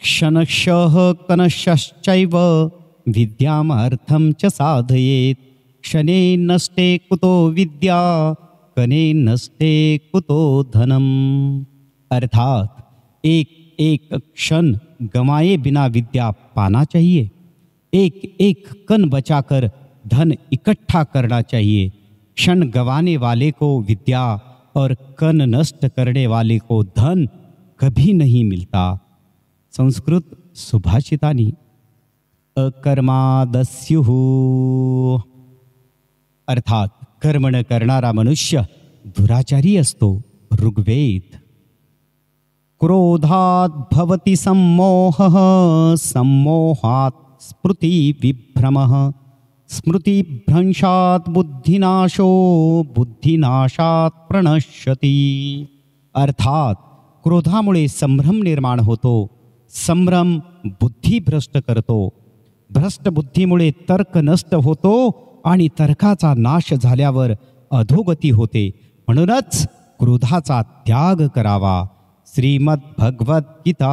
क्षणशः कनशश्चैव विद्यामर्थं च साधयेत्। क्षणे नष्टे कुतो विद्या, कने नष्टे कुतो धनम। अर्थात एक एक क्षण गंवाए बिना विद्या पाना चाहिए, एक एक कण बचाकर धन इकट्ठा करना चाहिए। क्षण गंवाने वाले को विद्या और कण नष्ट करने वाले को धन कभी नहीं मिलता। संस्कृत सुभाषितानी अकर्मादस्युः, अर्थात कर्म न करणारा मनुष्य दुराचारी असतो। ऋग्वेद। क्रोधात् भवति सम्मोहः, सम्मोहात् स्मृति विभ्रमः, स्मृतिभ्रंशात् बुद्धिनाशो, बुद्धिनाशात् प्रणश्यति। अर्थात क्रोधामुळे संभ्रम निर्माण होतो, संभ्रम बुद्धी भ्रष्ट करतो, भ्रष्ट बुद्धीमुळे तर्क नष्ट होतो आणि तर्काचा नाश झाल्यावर अधोगती होते। म्हणूनच क्रोधाचा त्याग करावा। श्रीमद् भगवद्गीता।